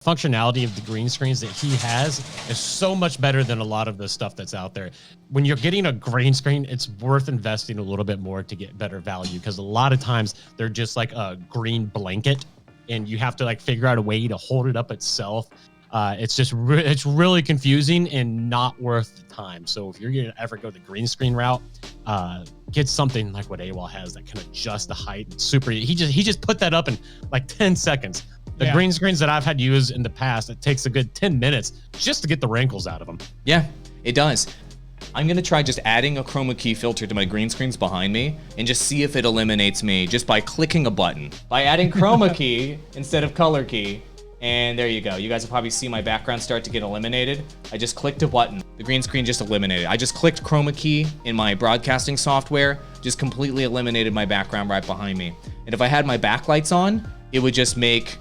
Functionality of the green screens that he has is so much better than a lot of the stuff that's out there. When you're getting a green screen, it's worth investing a little bit more to get better value, because a lot of times they're just like a green blanket and you have to like figure out a way to hold it up itself. It's just it's really confusing and not worth the time. So if you're gonna ever go the green screen route, get something like what AWOL has that can adjust the height and super. He just put that up in like 10 seconds. The green screens that I've had used in the past, it takes a good 10 minutes just to get the wrinkles out of them. Yeah, it does. I'm going to try just adding a chroma key filter to my green screens behind me and just see if it eliminates me just by clicking a button. By adding chroma key instead of color key. And there you go. You guys will probably see my background start to get eliminated. I just clicked a button. The green screen just eliminated. I just clicked chroma key in my broadcasting software, just completely eliminated my background right behind me. And if I had my backlights on, it would just make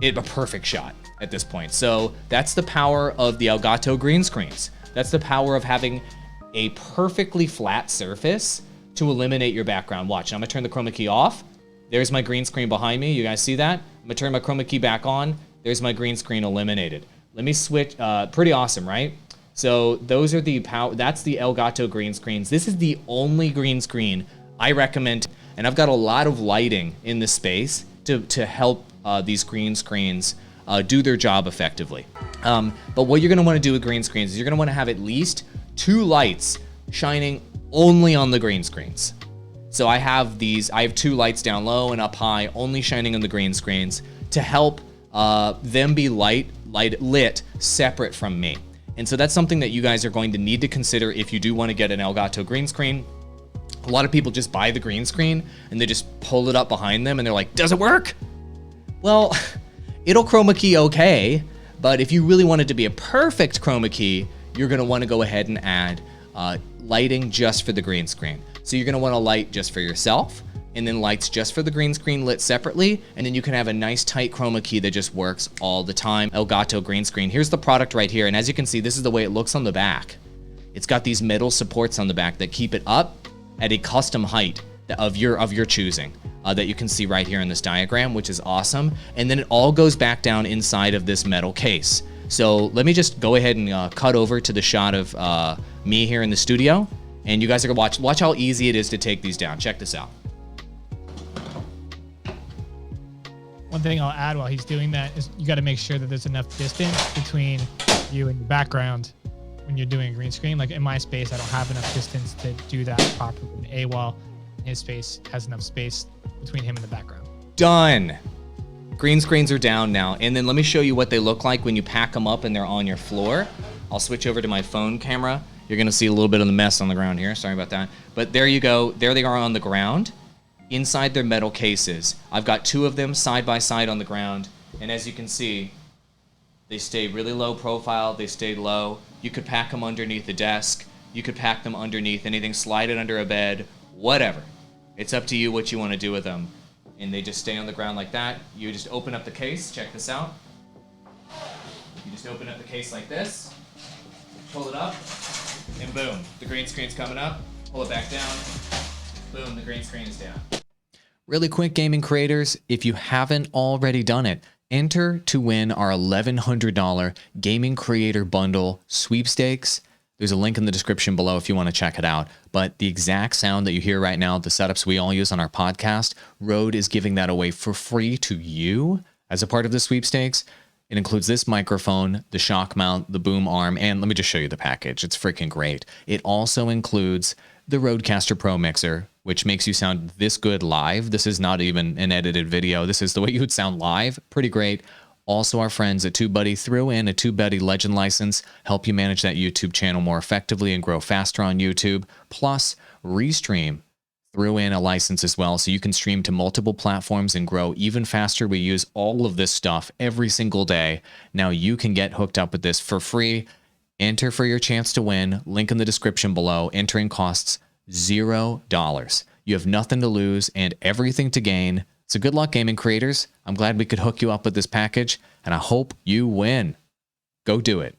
it a perfect shot at this point. So that's the power of the Elgato green screens. That's the power of having a perfectly flat surface to eliminate your background. Watch, I'm gonna turn the chroma key off. There's my green screen behind me. You guys see that? I'm gonna turn my chroma key back on. There's my green screen eliminated. Let me switch, pretty awesome, right? So those are the that's the Elgato green screens. This is the only green screen I recommend. And I've got a lot of lighting in this space to help these green screens do their job effectively. But what you're gonna wanna do with green screens is you're gonna wanna have at least 2 lights shining only on the green screens. So I have 2 lights down low and up high, only shining on the green screens to help them be lit separate from me. And so that's something that you guys are going to need to consider if you do wanna get an Elgato green screen. A lot of people just buy the green screen and they just pull it up behind them and they're like, does it work? Well, it'll chroma key okay, but if you really want it to be a perfect chroma key, you're gonna wanna go ahead and add lighting just for the green screen. So you're gonna wanna light just for yourself, and then lights just for the green screen lit separately, and then you can have a nice tight chroma key that just works all the time. Elgato green screen. Here's the product right here, and as you can see, this is the way it looks on the back. It's got these metal supports on the back that keep it up at a custom height of your choosing that you can see right here in this diagram, which is awesome. And then it all goes back down inside of this metal case. So let me just go ahead and cut over to the shot of me here in the studio, and you guys are gonna watch how easy it is to take these down. Check this out. One thing I'll add while he's doing that is you got to make sure that there's enough distance between you and your background when you're doing a green screen. Like in my space, I don't have enough distance to do that properly. And AWOL in his space has enough space between him and the background. Done. Green screens are down now. And then let me show you what they look like when you pack them up and they're on your floor. I'll switch over to my phone camera. You're gonna see a little bit of the mess on the ground here. Sorry about that. But there you go. There they are on the ground inside their metal cases. I've got 2 of them side by side on the ground. And as you can see, they stay really low profile. They stay low. You could pack them underneath the desk. You could pack them underneath anything, slide it under a bed, whatever. It's up to you what you want to do with them. And they just stay on the ground like that. You just open up the case. Check this out. You just open up the case like this, pull it up, and boom, the green screen's coming up. Pull it back down. Boom, the green screen is down. Really quick, gaming creators, if you haven't already done it, enter to win our $1,100 Gaming Creator Bundle sweepstakes. There's a link in the description below if you want to check it out. But the exact sound that you hear right now, the setups we all use on our podcast, Rode is giving that away for free to you as a part of the sweepstakes. It includes this microphone, the shock mount, the boom arm, and let me just show you the package. It's freaking great. It also includes the Rodecaster Pro mixer, which makes you sound this good live. This is not even an edited video. This is the way you would sound live. Pretty great. Also, our friends at TubeBuddy threw in a TubeBuddy Legend license, help you manage that YouTube channel more effectively and grow faster on YouTube. Plus, Restream threw in a license as well, so you can stream to multiple platforms and grow even faster. We use all of this stuff every single day. Now you can get hooked up with this for free. Enter for your chance to win. Link in the description below. Entering costs $0. You have nothing to lose and everything to gain. So good luck, gaming creators. I'm glad we could hook you up with this package, and I hope you win. Go do it.